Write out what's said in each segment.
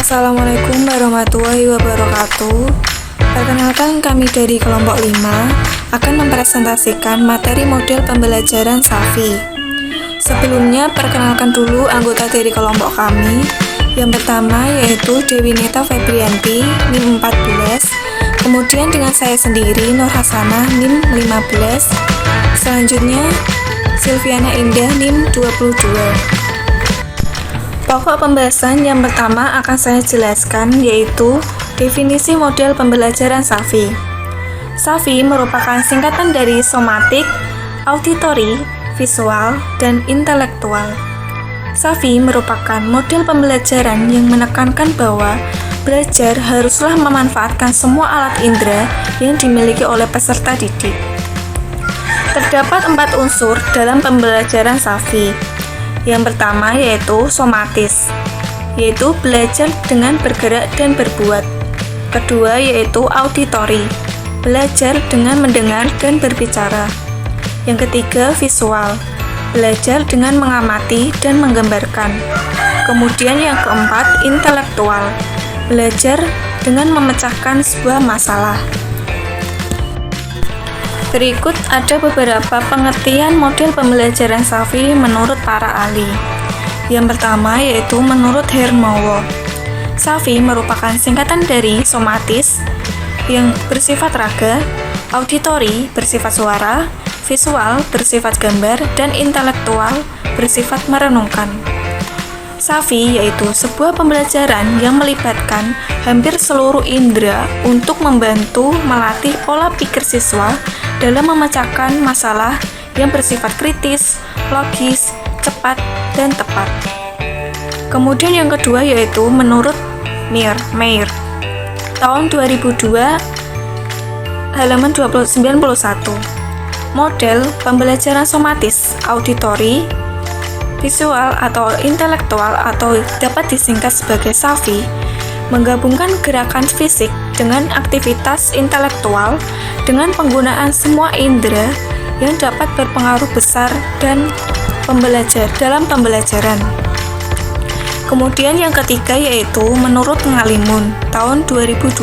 Assalamualaikum warahmatullahi wabarakatuh. Perkenalkan, kami dari kelompok 5 akan mempresentasikan materi model pembelajaran Safi. Sebelumnya, perkenalkan dulu anggota dari kelompok kami. Yang pertama yaitu Dewi Neta Febrianti, NIM 14. Kemudian dengan saya sendiri, Nur Hasanah, NIM 15. Selanjutnya, Silviana Indah, NIM 22. Pokok pembahasan yang pertama akan saya jelaskan yaitu definisi model pembelajaran Safi. Safi merupakan singkatan dari somatik, auditory, visual, dan intelektual. Safi merupakan model pembelajaran yang menekankan bahwa belajar haruslah memanfaatkan semua alat indera yang dimiliki oleh peserta didik. Terdapat 4 unsur dalam pembelajaran Safi. Yang pertama yaitu somatis, yaitu belajar dengan bergerak dan berbuat. Kedua yaitu auditory, belajar dengan mendengar dan berbicara. Yang ketiga visual, belajar dengan mengamati dan menggambarkan. Kemudian yang keempat intelektual, belajar dengan memecahkan sebuah masalah. Berikut ada beberapa pengertian model pembelajaran Safi menurut para ahli. Yang pertama yaitu menurut Hermowo. Safi merupakan singkatan dari somatis yang bersifat raga, auditory bersifat suara, visual bersifat gambar, dan intelektual bersifat merenungkan. Safi yaitu sebuah pembelajaran yang melibatkan hampir seluruh indera untuk membantu melatih pola pikir siswa dalam memecahkan masalah yang bersifat kritis, logis, cepat, dan tepat. Kemudian yang kedua yaitu menurut Meir, tahun 2002, halaman 91. Model pembelajaran somatis, auditory, visual atau intelektual atau dapat disingkat sebagai Safi, menggabungkan gerakan fisik dengan aktivitas intelektual dengan penggunaan semua indera yang dapat berpengaruh besar dan dalam pembelajaran. Kemudian yang ketiga yaitu menurut Ngalimun tahun 2012.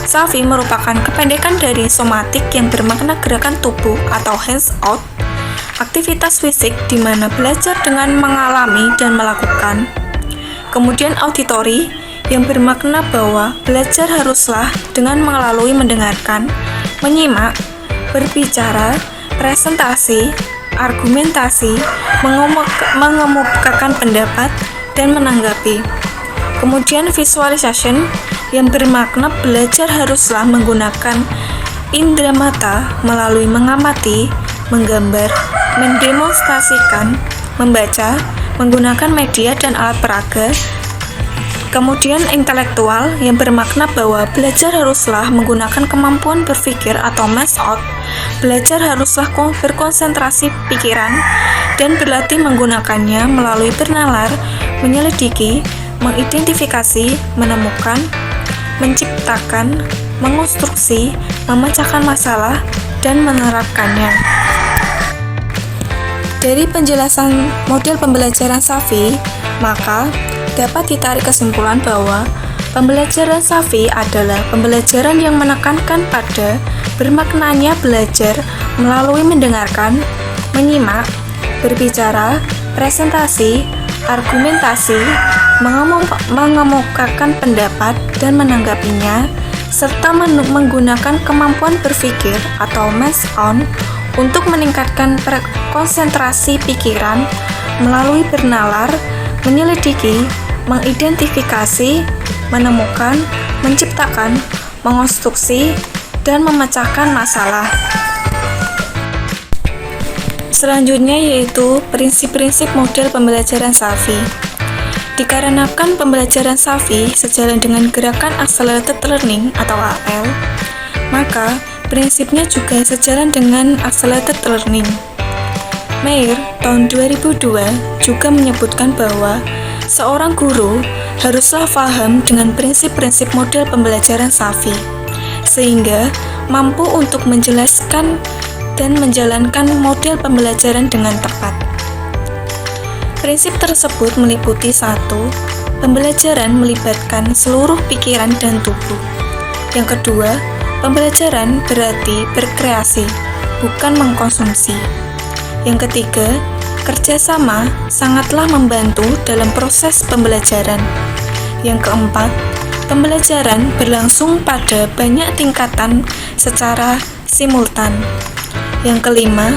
Safi merupakan kependekan dari somatik yang bermakna gerakan tubuh atau hands out, aktivitas fisik di mana belajar dengan mengalami dan melakukan. Kemudian auditory yang bermakna bahwa belajar haruslah dengan melalui mendengarkan, menyimak, berbicara, presentasi, argumentasi, mengemukakan pendapat, dan menanggapi. Kemudian visualization yang bermakna belajar haruslah menggunakan indera mata melalui mengamati, menggambar, mendemonstrasikan, membaca, menggunakan media dan alat peraga. Kemudian intelektual yang bermakna bahwa belajar haruslah menggunakan kemampuan berpikir atau math out. Belajar haruslah berkonsentrasi pikiran dan berlatih menggunakannya melalui bernalar, menyelidiki, mengidentifikasi, menemukan, menciptakan, mengonstruksi, memecahkan masalah, dan menerapkannya. Dari penjelasan model pembelajaran Safi, maka dapat ditarik kesimpulan bahwa pembelajaran Safi adalah pembelajaran yang menekankan pada bermaknanya belajar melalui mendengarkan, menyimak, berbicara, presentasi, argumentasi, mengemukakan pendapat dan menanggapinya, serta menggunakan kemampuan berpikir atau math on untuk meningkatkan konsentrasi pikiran melalui bernalar, menyelidiki, mengidentifikasi, menemukan, menciptakan, mengonstruksi, dan memecahkan masalah. Selanjutnya yaitu prinsip-prinsip model pembelajaran Safi. Dikarenakan pembelajaran Safi sejalan dengan gerakan Accelerated Learning atau AL, maka prinsipnya juga sejalan dengan Accelerated Learning. Meir tahun 2002 juga menyebutkan bahwa seorang guru haruslah paham dengan prinsip-prinsip model pembelajaran Safi, sehingga mampu untuk menjelaskan dan menjalankan model pembelajaran dengan tepat. Prinsip tersebut meliputi 1. pembelajaran melibatkan seluruh pikiran dan tubuh. Yang kedua, pembelajaran berarti berkreasi, bukan mengkonsumsi. Yang ketiga, kerjasama sangatlah membantu dalam proses pembelajaran. Yang keempat, pembelajaran berlangsung pada banyak tingkatan secara simultan. Yang kelima,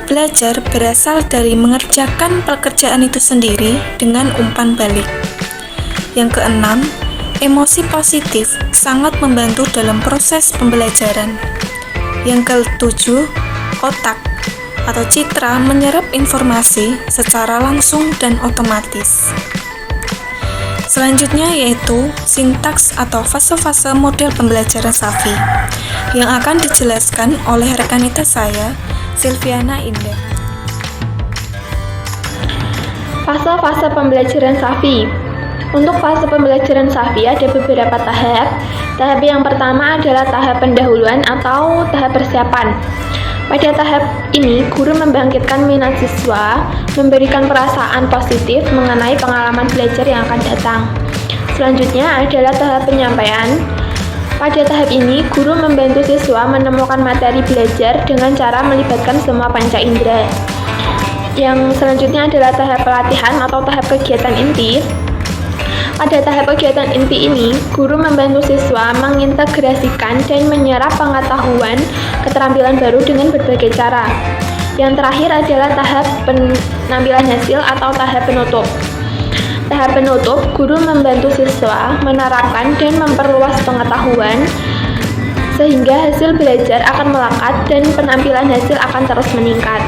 belajar berasal dari mengerjakan pekerjaan itu sendiri dengan umpan balik. Yang keenam, emosi positif sangat membantu dalam proses pembelajaran. Yang ketujuh, otak atau citra menyerap informasi secara langsung dan otomatis. Selanjutnya yaitu sintaks atau fase-fase model pembelajaran Safi yang akan dijelaskan oleh rekanita saya, Silviana Indah. Fase-fase pembelajaran Safi. Untuk fase pembelajaran Safi ada beberapa tahap. Tahap yang pertama adalah tahap pendahuluan atau tahap persiapan. Pada tahap ini, guru membangkitkan minat siswa, memberikan perasaan positif mengenai pengalaman belajar yang akan datang. Selanjutnya adalah tahap penyampaian. Pada tahap ini, guru membantu siswa menemukan materi belajar dengan cara melibatkan semua panca indera. Yang selanjutnya adalah tahap pelatihan atau tahap kegiatan inti. Pada tahap kegiatan inti ini, guru membantu siswa mengintegrasikan dan menyerap pengetahuan keterampilan baru dengan berbagai cara. Yang terakhir adalah tahap penampilan hasil atau tahap penutup. Tahap penutup, guru membantu siswa menerapkan dan memperluas pengetahuan sehingga hasil belajar akan melekat dan penampilan hasil akan terus meningkat.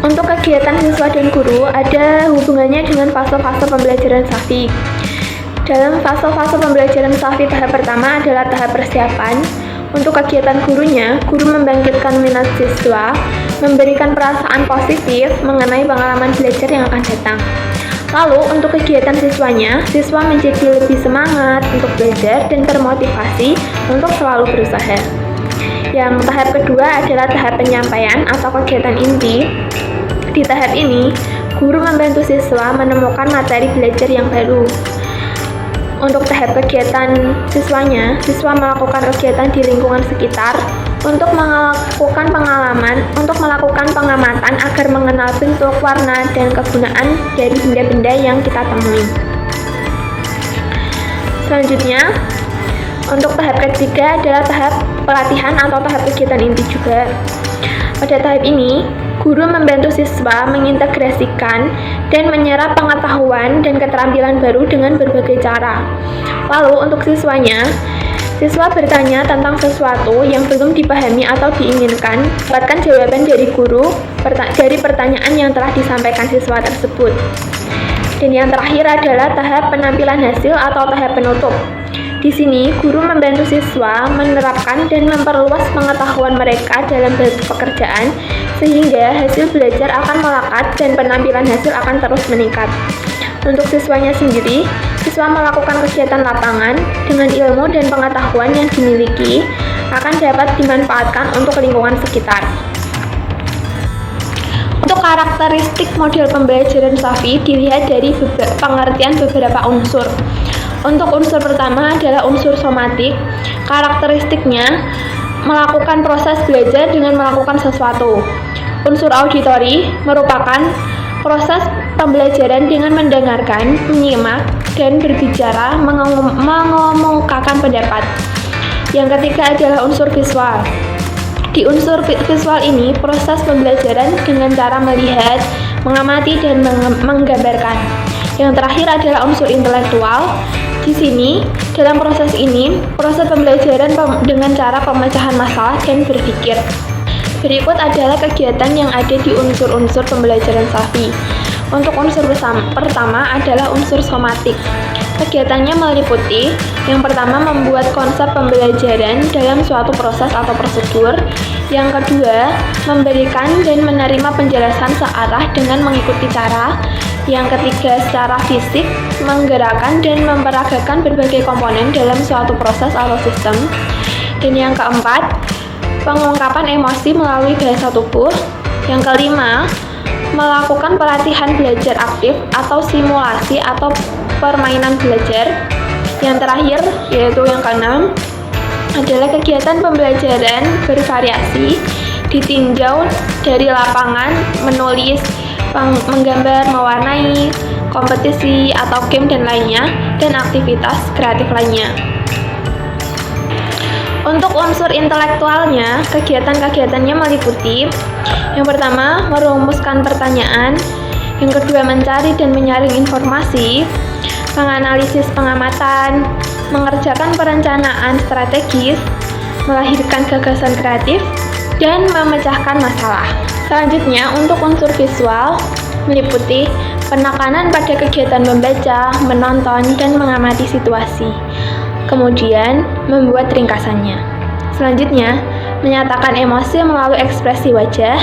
Untuk kegiatan siswa dan guru ada hubungannya dengan fase-fase pembelajaran Safi. Dalam fase-fase pembelajaran Safi tahap pertama adalah tahap persiapan. Untuk kegiatan gurunya, guru membangkitkan minat siswa, memberikan perasaan positif mengenai pengalaman belajar yang akan datang. Lalu untuk kegiatan siswanya, siswa menjadi lebih semangat untuk belajar dan termotivasi untuk selalu berusaha. Yang tahap kedua adalah tahap penyampaian atau kegiatan inti. Di tahap ini, guru membantu siswa menemukan materi belajar yang baru. Untuk tahap kegiatan siswanya, siswa melakukan kegiatan di lingkungan sekitar untuk melakukan pengamatan agar mengenal bentuk, warna, dan kegunaan dari benda-benda yang kita temui. Selanjutnya, untuk tahap ketiga adalah tahap pelatihan atau tahap kegiatan inti juga. Pada tahap ini, guru membantu siswa mengintegrasikan dan menyerap pengetahuan dan keterampilan baru dengan berbagai cara. Lalu untuk siswanya, siswa bertanya tentang sesuatu yang belum dipahami atau diinginkan, dapatkan jawaban dari guru dari pertanyaan yang telah disampaikan siswa tersebut. Dan yang terakhir adalah tahap penampilan hasil atau tahap penutup. Di sini, guru membantu siswa menerapkan dan memperluas pengetahuan mereka dalam pekerjaan sehingga hasil belajar akan melekat dan penampilan hasil akan terus meningkat. Untuk siswanya sendiri, siswa melakukan kegiatan lapangan dengan ilmu dan pengetahuan yang dimiliki akan dapat dimanfaatkan untuk lingkungan sekitar. Untuk karakteristik model pembelajaran Safi dilihat dari pengertian beberapa unsur. Untuk unsur pertama adalah unsur somatik. Karakteristiknya melakukan proses belajar dengan melakukan sesuatu. Unsur auditori merupakan proses pembelajaran dengan mendengarkan, menyimak, dan berbicara, mengemukakan pendapat. Yang ketiga adalah unsur visual. Di unsur visual ini, proses pembelajaran dengan cara melihat, mengamati, dan menggambarkan. Yang terakhir adalah unsur intelektual. Di sini, dalam proses ini, proses pembelajaran dengan cara pemecahan masalah dan berpikir. Berikut adalah kegiatan yang ada di unsur-unsur pembelajaran Safi. Untuk unsur pertama adalah unsur somatik. Kegiatannya meliputi yang pertama membuat konsep pembelajaran dalam suatu proses atau prosedur. Yang kedua, memberikan dan menerima penjelasan searah dengan mengikuti cara. Yang ketiga, secara fisik, menggerakkan dan memperagakan berbagai komponen dalam suatu proses atau sistem. Dan yang keempat, pengungkapan emosi melalui bahasa tubuh. Yang kelima, melakukan pelatihan belajar aktif atau simulasi atau permainan belajar. Yang terakhir, yaitu yang keenam, adalah kegiatan pembelajaran bervariasi, ditinjau dari lapangan, menulis, menggambar, mewarnai, kompetisi atau game dan lainnya, dan aktivitas kreatif lainnya. Untuk unsur intelektualnya, kegiatan-kegiatannya meliputi: yang pertama, merumuskan pertanyaan; yang kedua, mencari dan menyaring informasi; menganalisis pengamatan; mengerjakan perencanaan strategis; melahirkan gagasan kreatif; dan memecahkan masalah. Selanjutnya, untuk unsur visual meliputi penekanan pada kegiatan membaca, menonton, dan mengamati situasi. Kemudian, membuat ringkasannya. Selanjutnya, menyatakan emosi melalui ekspresi wajah.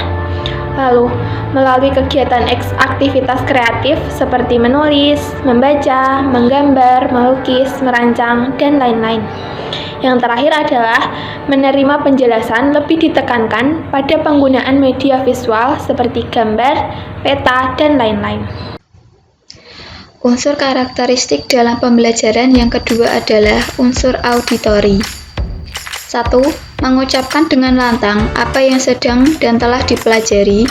Lalu, melalui kegiatan aktivitas kreatif seperti menulis, membaca, menggambar, melukis, merancang, dan lain-lain. Yang terakhir adalah menerima penjelasan, lebih ditekankan pada penggunaan media visual seperti gambar, peta, dan lain-lain. Unsur karakteristik dalam pembelajaran yang kedua adalah unsur auditori. 1. Mengucapkan dengan lantang apa yang sedang dan telah dipelajari.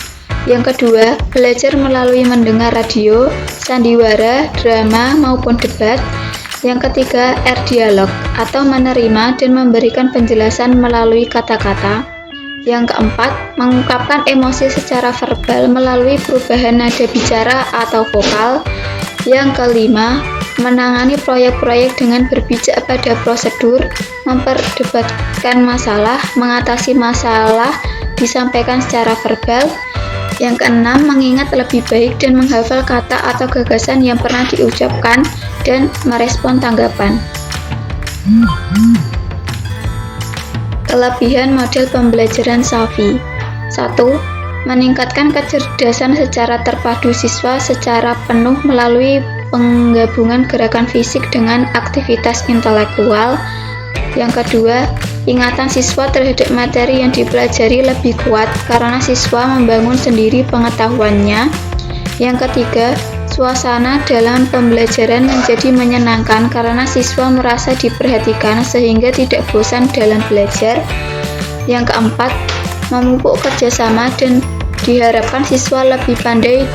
Yang kedua, belajar melalui mendengar radio, sandiwara, drama, maupun debat. Yang ketiga, dialog atau menerima dan memberikan penjelasan melalui kata-kata. Yang keempat, mengungkapkan emosi secara verbal melalui perubahan nada bicara atau vokal. Yang kelima, menangani proyek-proyek dengan berpijak pada prosedur, memperdebatkan masalah, mengatasi masalah, disampaikan secara verbal. Yang keenam, mengingat lebih baik dan menghafal kata atau gagasan yang pernah diucapkan dan merespon tanggapan. Kelebihan model pembelajaran Safi. 1. Meningkatkan kecerdasan secara terpadu siswa secara penuh melalui penggabungan gerakan fisik dengan aktivitas intelektual. Yang kedua, ingatan siswa terhadap materi yang dipelajari lebih kuat karena siswa membangun sendiri pengetahuannya. Yang ketiga, suasana dalam pembelajaran menjadi menyenangkan karena siswa merasa diperhatikan sehingga tidak bosan dalam belajar. Yang keempat, memupuk kerjasama dan diharapkan siswa lebih pandai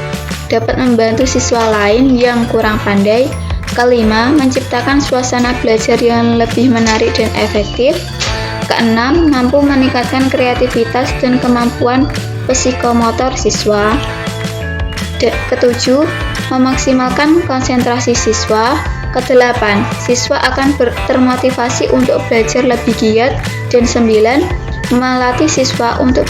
dapat membantu siswa lain yang kurang pandai. Kelima, menciptakan suasana belajar yang lebih menarik dan efektif. Keenam, mampu meningkatkan kreativitas dan kemampuan psikomotor siswa. Ketujuh, memaksimalkan konsentrasi siswa. Kedelapan, siswa akan termotivasi untuk belajar lebih giat. Dan 9, melatih siswa untuk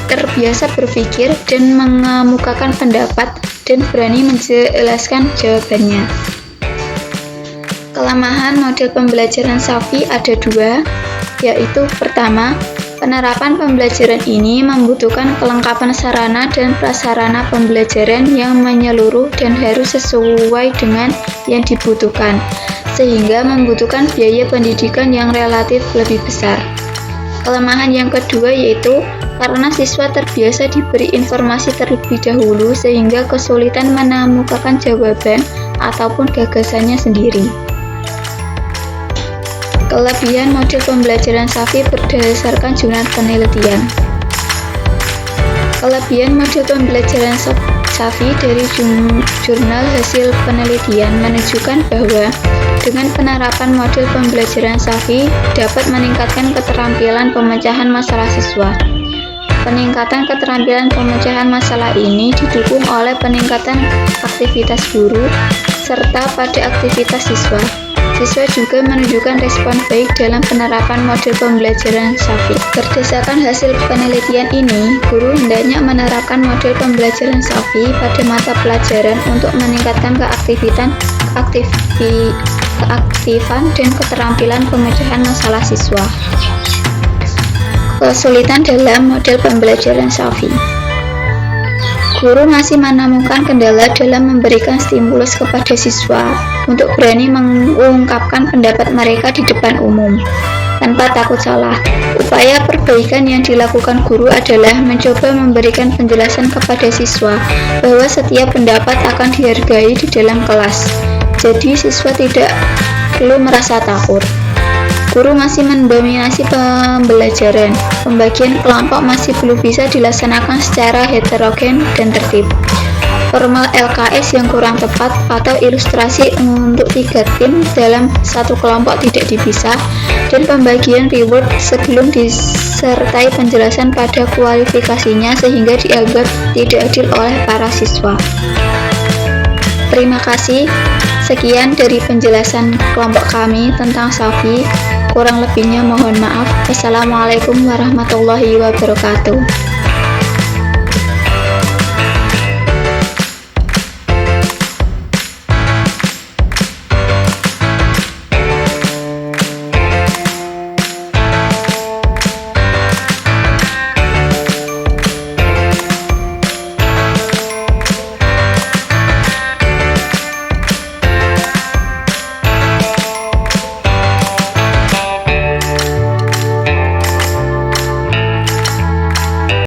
terbiasa berpikir dan mengemukakan pendapat dan berani menjelaskan jawabannya. Kelemahan model pembelajaran Safi ada dua, yaitu pertama, penerapan pembelajaran ini membutuhkan kelengkapan sarana dan prasarana pembelajaran yang menyeluruh dan harus sesuai dengan yang dibutuhkan, sehingga membutuhkan biaya pendidikan yang relatif lebih besar. Kelemahan yang kedua yaitu karena siswa terbiasa diberi informasi terlebih dahulu sehingga kesulitan menemukan jawaban ataupun gagasannya sendiri. Kelebihan model pembelajaran Safi berdasarkan jurnal penelitian. Kelebihan model pembelajaran Safi dari jurnal hasil penelitian menunjukkan bahwa dengan penerapan model pembelajaran Safi dapat meningkatkan keterampilan pemecahan masalah siswa. Peningkatan keterampilan pemecahan masalah ini didukung oleh peningkatan aktivitas guru serta pada aktivitas siswa. Siswa juga menunjukkan respon baik dalam penerapan model pembelajaran Safi. Berdasarkan hasil penelitian ini, guru hendaknya menerapkan model pembelajaran Safi pada mata pelajaran untuk meningkatkan keaktifan dan keterampilan pemecahan masalah siswa. Kesulitan dalam model pembelajaran Safi. Guru masih menemukan kendala dalam memberikan stimulus kepada siswa untuk berani mengungkapkan pendapat mereka di depan umum. tanpa takut salah. Upaya perbaikan yang dilakukan guru adalah mencoba memberikan penjelasan kepada siswa bahwa setiap pendapat akan dihargai di dalam kelas. Jadi siswa tidak perlu merasa takut. Guru masih mendominasi pembelajaran. Pembagian kelompok masih belum bisa dilaksanakan secara heterogen dan tertib. Formal LKS yang kurang tepat atau ilustrasi untuk 3 tim dalam satu kelompok tidak dipisah, dan pembagian reward sebelum disertai penjelasan pada kualifikasinya sehingga dianggap tidak adil oleh para siswa. Terima kasih. Sekian dari penjelasan kelompok kami tentang Safi. Kurang lebihnya mohon maaf. Wassalamualaikum warahmatullahi wabarakatuh.